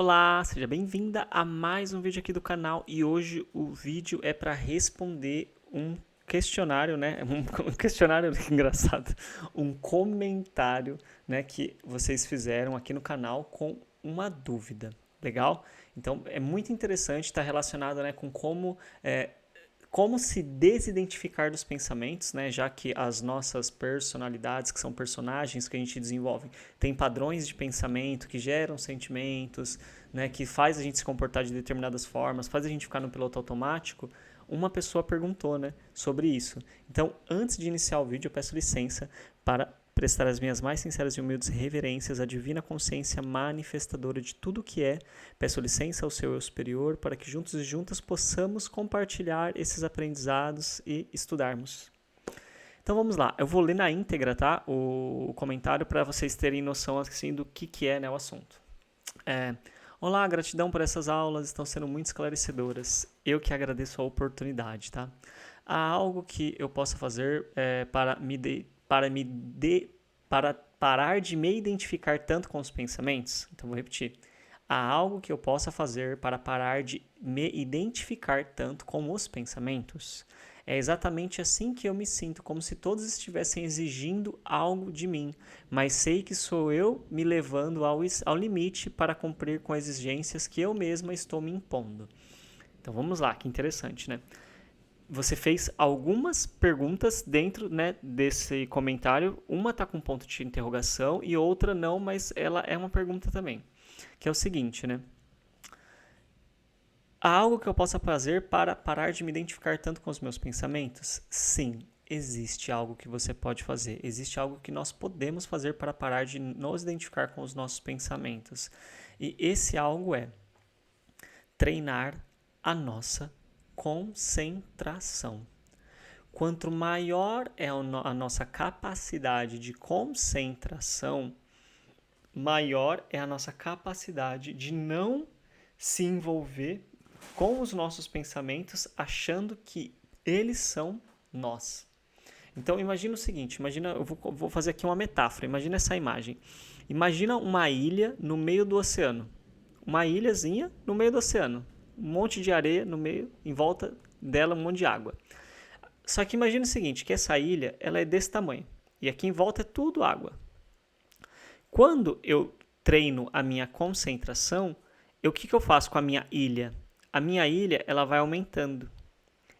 Olá, seja bem-vinda a mais um vídeo aqui do canal e hoje o vídeo é para responder um questionário, né? Um questionário engraçado, um comentário, né, que vocês fizeram aqui no canal com uma dúvida. Legal? Então é muito interessante estar relacionado, né, com como se desidentificar dos pensamentos, né? Já que as nossas personalidades, que são personagens que a gente desenvolve, têm padrões de pensamento que geram sentimentos, né? Que faz a gente se comportar de determinadas formas, faz a gente ficar no piloto automático. Uma pessoa perguntou, né, sobre isso. Então, antes de iniciar o vídeo, eu peço licença para prestar as minhas mais sinceras e humildes reverências à divina consciência manifestadora de tudo o que é. Peço licença ao seu eu superior para que juntos e juntas possamos compartilhar esses aprendizados e estudarmos. Então vamos lá, eu vou ler na íntegra, tá, o comentário para vocês terem noção assim do que é, né, o assunto. Olá, gratidão por essas aulas, estão sendo muito esclarecedoras. Eu que agradeço a oportunidade, tá? Há algo que eu possa fazer para parar de me identificar tanto com os pensamentos? Então vou repetir. Há algo que eu possa fazer para parar de me identificar tanto com os pensamentos? É exatamente assim que eu me sinto, como se todos estivessem exigindo algo de mim, mas sei que sou eu me levando ao limite para cumprir com as exigências que eu mesma estou me impondo. Então vamos lá, que interessante, né? Você fez algumas perguntas dentro, né, desse comentário. Uma está com ponto de interrogação e outra não, mas ela é uma pergunta também. Que é o seguinte, né? Há algo que eu possa fazer para parar de me identificar tanto com os meus pensamentos? Sim, existe algo que você pode fazer. Existe algo que nós podemos fazer para parar de nos identificar com os nossos pensamentos. E esse algo é treinar a nossa concentração. Quanto maior é a nossa capacidade de concentração, maior é a nossa capacidade de não se envolver com os nossos pensamentos achando que eles são nós. Então imagina o seguinte, imagina, eu vou fazer aqui uma metáfora, imagina essa imagem. Imagina uma ilha no meio do oceano. Uma ilhazinha no meio do oceano. Um monte de areia no meio, em volta dela um monte de água. Só que imagina o seguinte, que essa ilha ela é desse tamanho. E aqui em volta é tudo água. Quando eu treino a minha concentração, o que eu faço com a minha ilha? A minha ilha ela vai aumentando.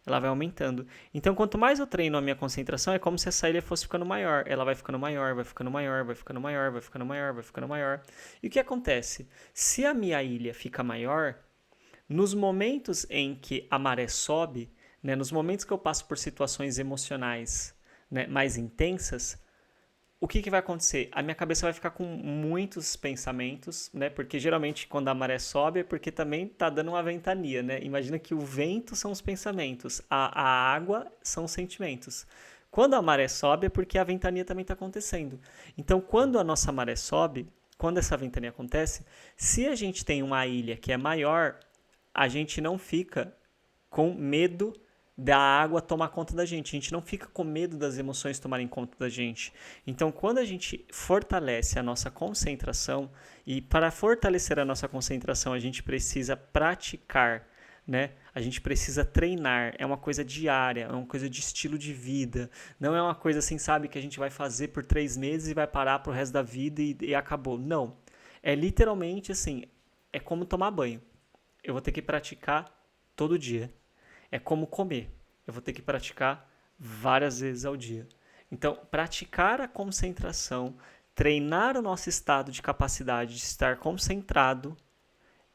Ela vai aumentando. Então, quanto mais eu treino a minha concentração, é como se essa ilha fosse ficando maior. Ela vai ficando maior, vai ficando maior, vai ficando maior, vai ficando maior, vai ficando maior. E o que acontece? Se a minha ilha fica maior, nos momentos em que a maré sobe, né, nos momentos que eu passo por situações emocionais, né, mais intensas, o que vai acontecer? A minha cabeça vai ficar com muitos pensamentos, né? Porque geralmente quando a maré sobe é porque também tá dando uma ventania, né? Imagina que o vento são os pensamentos, a água são os sentimentos. Quando a maré sobe é porque a ventania também está acontecendo. Então, quando a nossa maré sobe, quando essa ventania acontece, se a gente tem uma ilha que é maior, a gente não fica com medo da água tomar conta da gente. A gente não fica com medo das emoções tomarem conta da gente. Então, quando a gente fortalece a nossa concentração, e para fortalecer a nossa concentração, a gente precisa praticar, né? A gente precisa treinar. É uma coisa diária, é uma coisa de estilo de vida. Não é uma coisa assim, sabe, que a gente vai fazer por 3 meses e vai parar pro resto da vida e acabou. Não. É literalmente assim, é como tomar banho. Eu vou ter que praticar todo dia. É como comer. Eu vou ter que praticar várias vezes ao dia. Então, praticar a concentração, treinar o nosso estado de capacidade de estar concentrado,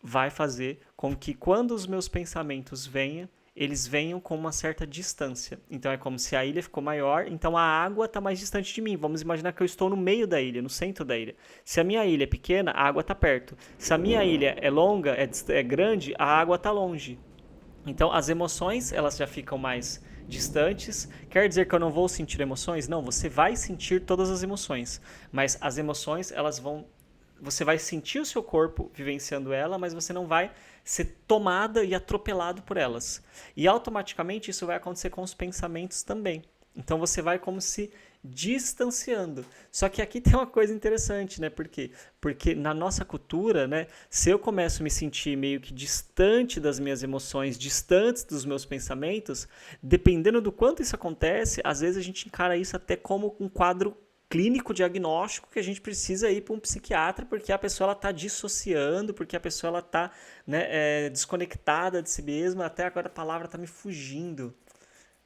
vai fazer com que quando os meus pensamentos venham, eles venham com uma certa distância. Então é como se a ilha ficou maior, então a água está mais distante de mim. Vamos imaginar que eu estou no meio da ilha, no centro da ilha. Se a minha ilha é pequena, a água está perto. Se a minha ilha é longa, é grande, a água está longe. Então, as emoções, elas já ficam mais distantes. Quer dizer que eu não vou sentir emoções? Não, você vai sentir todas as emoções. Mas as emoções, elas vão... Você vai sentir o seu corpo vivenciando ela, mas você não vai ser tomada e atropelado por elas. E automaticamente isso vai acontecer com os pensamentos também. Então, você vai como se distanciando. Só que aqui tem uma coisa interessante, né? Por quê? Porque na nossa cultura, né, se eu começo a me sentir meio que distante das minhas emoções, distante dos meus pensamentos, dependendo do quanto isso acontece, às vezes a gente encara isso até como um quadro clínico diagnóstico que a gente precisa ir para um psiquiatra porque a pessoa está dissociando, porque a pessoa está, né, desconectada de si mesma. Até agora a palavra está me fugindo,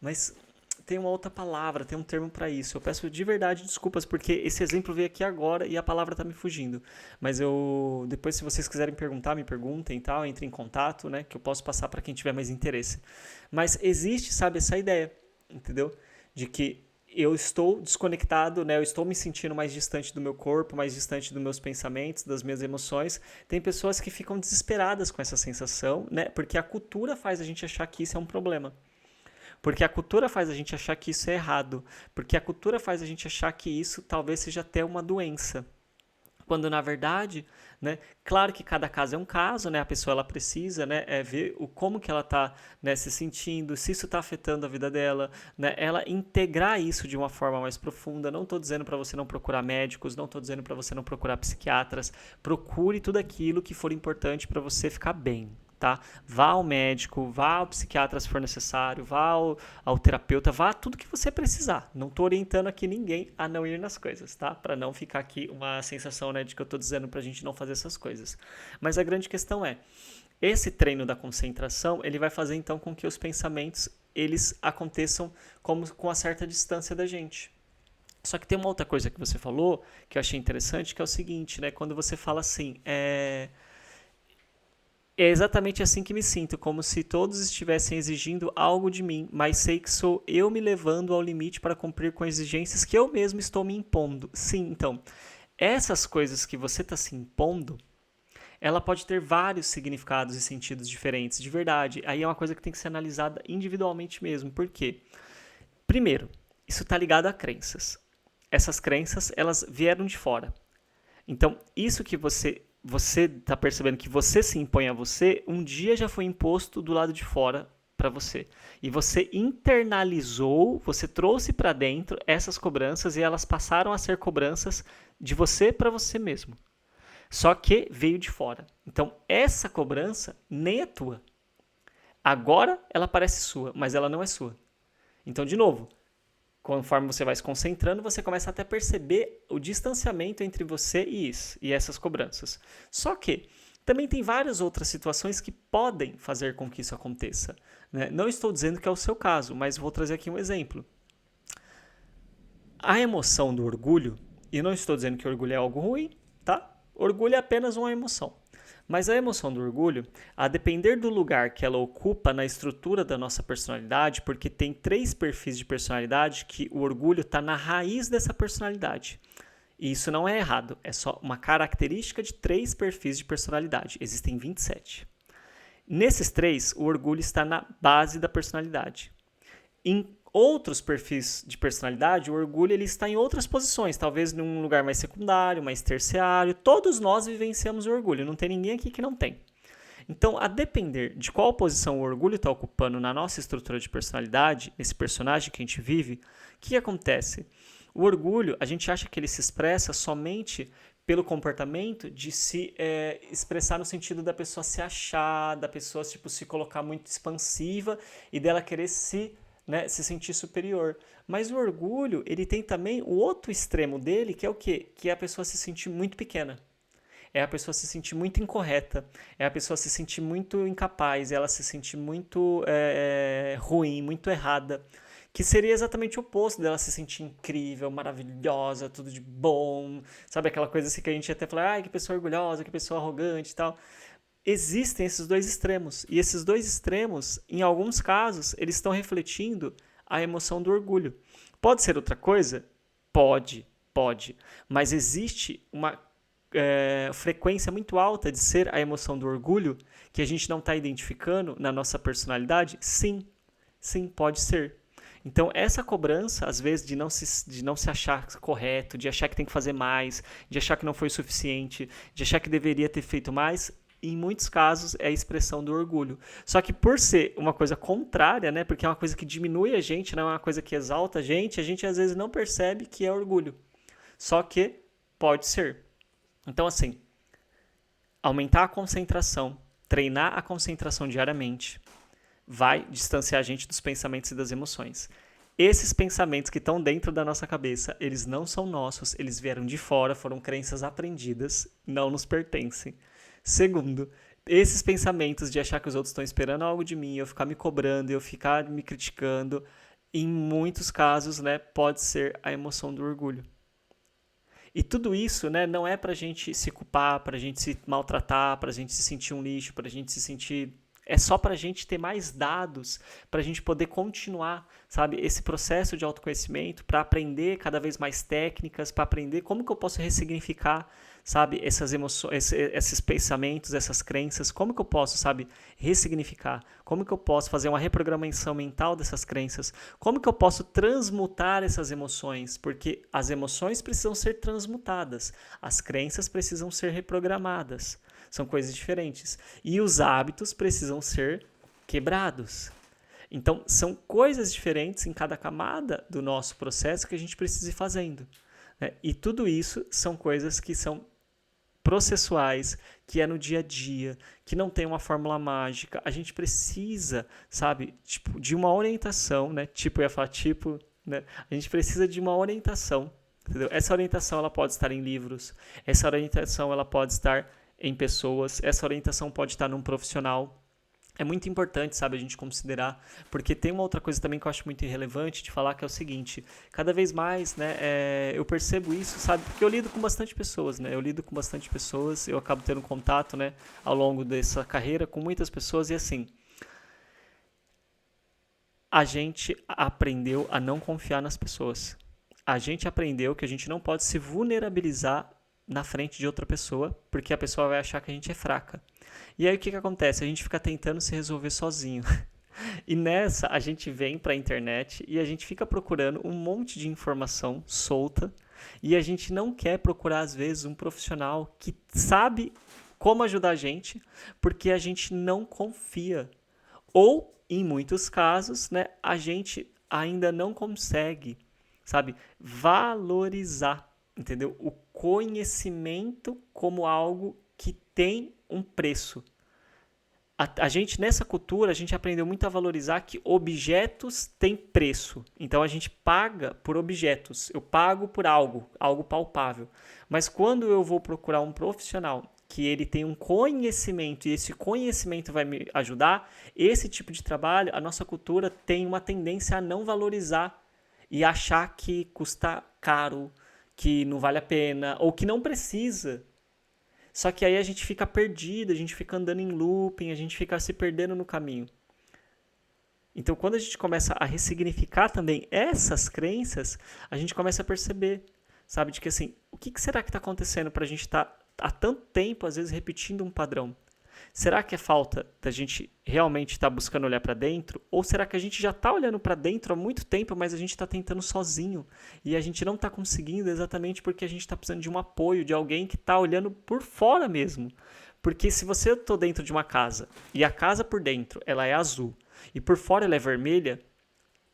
mas tem uma outra palavra, tem um termo para isso. Eu peço de verdade desculpas porque esse exemplo veio aqui agora e a palavra está me fugindo. Mas eu depois, se vocês quiserem perguntar, me perguntem e tal, entre em contato, né, que eu posso passar para quem tiver mais interesse. Mas existe, sabe, essa ideia, entendeu? De que eu estou desconectado, né? Eu estou me sentindo mais distante do meu corpo, mais distante dos meus pensamentos, das minhas emoções. Tem pessoas que ficam desesperadas com essa sensação, né? Porque a cultura faz a gente achar que isso é um problema. Porque a cultura faz a gente achar que isso é errado. Porque a cultura faz a gente achar que isso talvez seja até uma doença. Quando, na verdade, né, claro que cada caso é um caso, né, a pessoa ela precisa, né, ver como que ela está, né, se sentindo, se isso está afetando a vida dela, né, ela integrar isso de uma forma mais profunda. Não estou dizendo para você não procurar médicos, não estou dizendo para você não procurar psiquiatras. Procure tudo aquilo que for importante para você ficar bem. Tá? Vá ao médico, vá ao psiquiatra se for necessário, vá ao terapeuta, vá tudo que você precisar. Não estou orientando aqui ninguém a não ir nas coisas, tá? Para não ficar aqui uma sensação, né, de que eu estou dizendo para a gente não fazer essas coisas. Mas a grande questão é, esse treino da concentração, ele vai fazer então com que os pensamentos eles aconteçam com uma certa distância da gente. Só que tem uma outra coisa que você falou que eu achei interessante, que é o seguinte, né? Quando você fala assim, é exatamente assim que me sinto, como se todos estivessem exigindo algo de mim, mas sei que sou eu me levando ao limite para cumprir com exigências que eu mesmo estou me impondo. Sim, então, essas coisas que você está se impondo, ela pode ter vários significados e sentidos diferentes, de verdade. Aí é uma coisa que tem que ser analisada individualmente mesmo. Por quê? Primeiro, isso está ligado a crenças. Essas crenças, elas vieram de fora. Então, isso que você está percebendo que você se impõe a você, um dia já foi imposto do lado de fora para você. E você internalizou, você trouxe para dentro essas cobranças e elas passaram a ser cobranças de você para você mesmo. Só que veio de fora. Então, essa cobrança nem é tua. Agora ela parece sua, mas ela não é sua. Então, de novo, conforme você vai se concentrando, você começa até a perceber o distanciamento entre você e isso, e essas cobranças. Só que também tem várias outras situações que podem fazer com que isso aconteça, né? Não estou dizendo que é o seu caso, mas vou trazer aqui um exemplo. A emoção do orgulho, e não estou dizendo que orgulho é algo ruim, tá? Orgulho é apenas uma emoção. Mas a emoção do orgulho, a depender do lugar que ela ocupa na estrutura da nossa personalidade, porque tem 3 perfis de personalidade que o orgulho está na raiz dessa personalidade. E isso não é errado, é só uma característica de 3 perfis de personalidade. Existem 27. Nesses 3, o orgulho está na base da personalidade. Em outros perfis de personalidade, o orgulho ele está em outras posições, talvez num lugar mais secundário, mais terciário. Todos nós vivenciamos o orgulho, não tem ninguém aqui que não tem. Então, a depender de qual posição o orgulho está ocupando na nossa estrutura de personalidade, esse personagem que a gente vive, o que acontece? O orgulho, a gente acha que ele se expressa somente pelo comportamento de se expressar no sentido da pessoa se achar, da pessoa tipo, se colocar muito expansiva e dela querer se sentir superior. Mas o orgulho, ele tem também o outro extremo dele, que é o quê? Que é a pessoa se sentir muito pequena. É a pessoa se sentir muito incorreta. É a pessoa se sentir muito incapaz. Ela se sentir muito ruim, muito errada. Que seria exatamente o oposto dela se sentir incrível, maravilhosa, tudo de bom. Sabe aquela coisa assim que a gente até fala, ai, que pessoa orgulhosa, que pessoa arrogante e tal. Existem esses 2 extremos. E esses 2 extremos, em alguns casos, eles estão refletindo a emoção do orgulho. Pode ser outra coisa? Pode. Mas existe uma frequência muito alta de ser a emoção do orgulho que a gente não está identificando na nossa personalidade? Sim, pode ser. Então, essa cobrança, às vezes, de não se achar correto, de achar que tem que fazer mais, de achar que não foi o suficiente, de achar que deveria ter feito mais, em muitos casos é a expressão do orgulho. Só que por ser uma coisa contrária, né, porque é uma coisa que diminui a gente, não é uma coisa que exalta a gente às vezes não percebe que é orgulho. Só que pode ser. Então, assim, aumentar a concentração, treinar a concentração diariamente, vai distanciar a gente dos pensamentos e das emoções. Esses pensamentos que estão dentro da nossa cabeça, eles não são nossos, eles vieram de fora, foram crenças aprendidas, não nos pertencem. Segundo, esses pensamentos de achar que os outros estão esperando algo de mim, eu ficar me cobrando, eu ficar me criticando, em muitos casos, né, pode ser a emoção do orgulho. E tudo isso, né, não é pra gente se culpar, pra gente se maltratar, pra gente se sentir um lixo, pra gente se sentir... É só pra gente ter mais dados, pra gente poder continuar, sabe, esse processo de autoconhecimento, pra aprender cada vez mais técnicas, pra aprender como que eu posso ressignificar, sabe, essas emoções, esses pensamentos, essas crenças, como que eu posso, sabe, ressignificar, como que eu posso fazer uma reprogramação mental dessas crenças, como que eu posso transmutar essas emoções, porque as emoções precisam ser transmutadas, as crenças precisam ser reprogramadas, são coisas diferentes, e os hábitos precisam ser quebrados. Então, são coisas diferentes em cada camada do nosso processo que a gente precisa ir fazendo, né? E tudo isso são coisas que são processuais, que é no dia a dia, que não tem uma fórmula mágica. A gente precisa, sabe, tipo, de uma orientação, né? Tipo, eu ia falar tipo, né? A gente precisa de uma orientação, entendeu? Essa orientação ela pode estar em livros, essa orientação ela pode estar em pessoas, essa orientação pode estar num profissional. É muito importante, sabe, a gente considerar, porque tem uma outra coisa também que eu acho muito irrelevante de falar, que é o seguinte, cada vez mais, né, eu percebo isso, sabe, porque eu lido com bastante pessoas, né, eu acabo tendo contato, né, ao longo dessa carreira com muitas pessoas, e assim, a gente aprendeu a não confiar nas pessoas. A gente aprendeu que a gente não pode se vulnerabilizar na frente de outra pessoa, porque a pessoa vai achar que a gente é fraca. E aí o que acontece? A gente fica tentando se resolver sozinho. E nessa a gente vem para a internet e a gente fica procurando um monte de informação solta e a gente não quer procurar às vezes um profissional que sabe como ajudar a gente, porque a gente não confia. Ou, em muitos casos, né, a gente ainda não consegue, sabe, valorizar, entendeu? O conhecimento como algo que tem um preço. A gente, nessa cultura, a gente aprendeu muito a valorizar que objetos têm preço. Então, a gente paga por objetos. Eu pago por algo palpável. Mas quando eu vou procurar um profissional que ele tem um conhecimento e esse conhecimento vai me ajudar, esse tipo de trabalho, a nossa cultura tem uma tendência a não valorizar e achar que custa caro, que não vale a pena ou que não precisa. Só que aí a gente fica perdido, a gente fica andando em looping, a gente fica se perdendo no caminho. Então, quando a gente começa a ressignificar também essas crenças, a gente começa a perceber, sabe, de que assim, o que será que está acontecendo para a gente estar há tanto tempo, às vezes, repetindo um padrão? Será que é falta da gente realmente estar buscando olhar para dentro? Ou será que a gente já está olhando para dentro há muito tempo, mas a gente está tentando sozinho? E a gente não está conseguindo exatamente porque a gente está precisando de um apoio, de alguém que está olhando por fora mesmo. Porque se você está dentro de uma casa e a casa por dentro ela é azul e por fora ela é vermelha,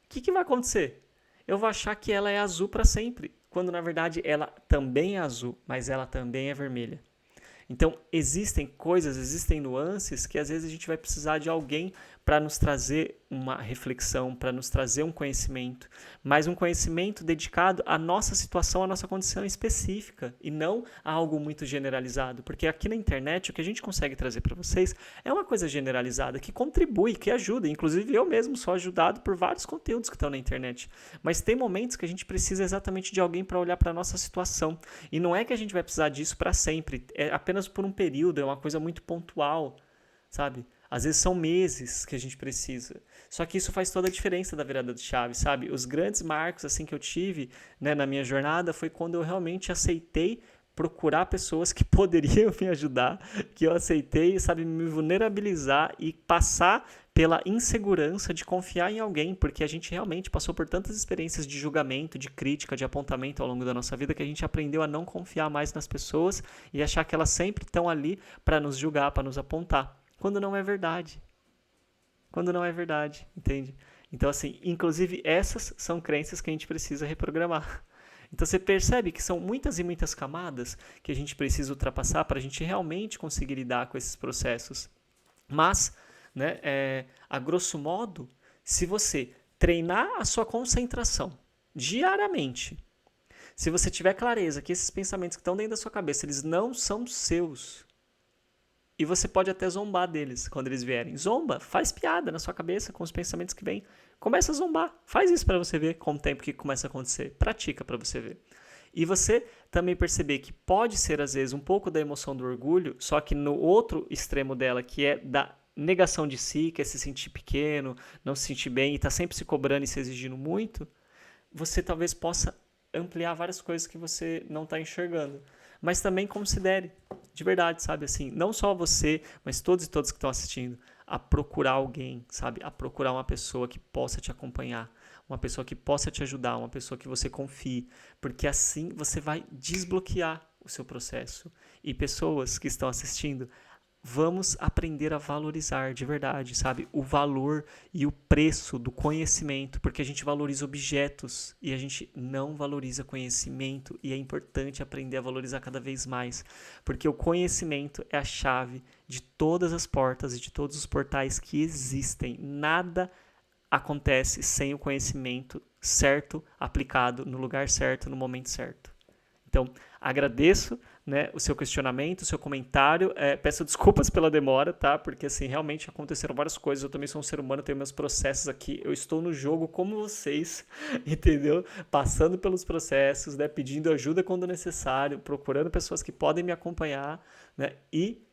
o que vai acontecer? Eu vou achar que ela é azul para sempre, quando na verdade ela também é azul, mas ela também é vermelha. Então, existem coisas, existem nuances que às vezes a gente vai precisar de alguém para nos trazer uma reflexão, para nos trazer um conhecimento, mas um conhecimento dedicado à nossa situação, à nossa condição específica e não a algo muito generalizado, porque aqui na internet o que a gente consegue trazer para vocês é uma coisa generalizada que contribui, que ajuda, inclusive eu mesmo sou ajudado por vários conteúdos que estão na internet, mas tem momentos que a gente precisa exatamente de alguém para olhar para a nossa situação e não é que a gente vai precisar disso para sempre, é apenas por um período, é uma coisa muito pontual, sabe? Às vezes são meses que a gente precisa. Só que isso faz toda a diferença da virada de chave, sabe? Os grandes marcos assim que eu tive, né, na minha jornada foi quando eu realmente aceitei procurar pessoas que poderiam me ajudar, que eu aceitei, sabe, me vulnerabilizar e passar pela insegurança de confiar em alguém, porque a gente realmente passou por tantas experiências de julgamento, de crítica, de apontamento ao longo da nossa vida, que a gente aprendeu a não confiar mais nas pessoas e achar que elas sempre estão ali para nos julgar, para nos apontar, quando não é verdade. Quando não é verdade, entende? Então, assim, inclusive essas são crenças que a gente precisa reprogramar. Então você percebe que são muitas e muitas camadas que a gente precisa ultrapassar para a gente realmente conseguir lidar com esses processos. Mas, né, a grosso modo, se você treinar a sua concentração diariamente, se você tiver clareza que esses pensamentos que estão dentro da sua cabeça, eles não são seus, e você pode até zombar deles quando eles vierem. Zomba, faz piada na sua cabeça com os pensamentos que vêm. Começa a zombar, faz isso para você ver com o tempo que começa a acontecer. Pratica para você ver. E você também perceber que pode ser, às vezes, um pouco da emoção do orgulho, só que no outro extremo dela, que é da negação de si, que é se sentir pequeno, não se sentir bem e tá sempre se cobrando e se exigindo muito, você talvez possa ampliar várias coisas que você não está enxergando. Mas também considere, de verdade, sabe, assim, não só você, mas todos e todas que estão assistindo, a procurar alguém, sabe, a procurar uma pessoa que possa te acompanhar, uma pessoa que possa te ajudar, uma pessoa que você confie, porque assim você vai desbloquear o seu processo. E pessoas que estão assistindo, vamos aprender a valorizar de verdade, sabe? O valor e o preço do conhecimento, porque a gente valoriza objetos e a gente não valoriza conhecimento, e é importante aprender a valorizar cada vez mais, porque o conhecimento é a chave de todas as portas e de todos os portais que existem. Nada acontece sem o conhecimento certo, aplicado no lugar certo, no momento certo. Então, agradeço, né, o seu questionamento, o seu comentário. Peço desculpas pela demora, tá? Porque, assim, realmente aconteceram várias coisas. Eu também sou um ser humano, tenho meus processos aqui. Eu estou no jogo como vocês, entendeu? Passando pelos processos, né? Pedindo ajuda quando necessário, procurando pessoas que podem me acompanhar, né? E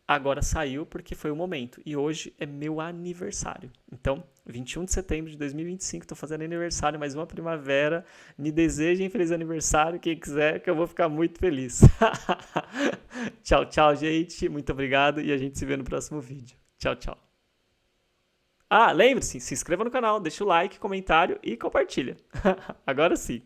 agora saiu porque foi o momento. E hoje é meu aniversário. Então, 21 de setembro de 2025, estou fazendo aniversário, mais uma primavera. Me desejem feliz aniversário, quem quiser, que eu vou ficar muito feliz. Tchau, tchau, gente. Muito obrigado e a gente se vê no próximo vídeo. Tchau, tchau. Ah, lembre-se, se inscreva no canal, deixa o like, comentário e compartilha. Agora sim.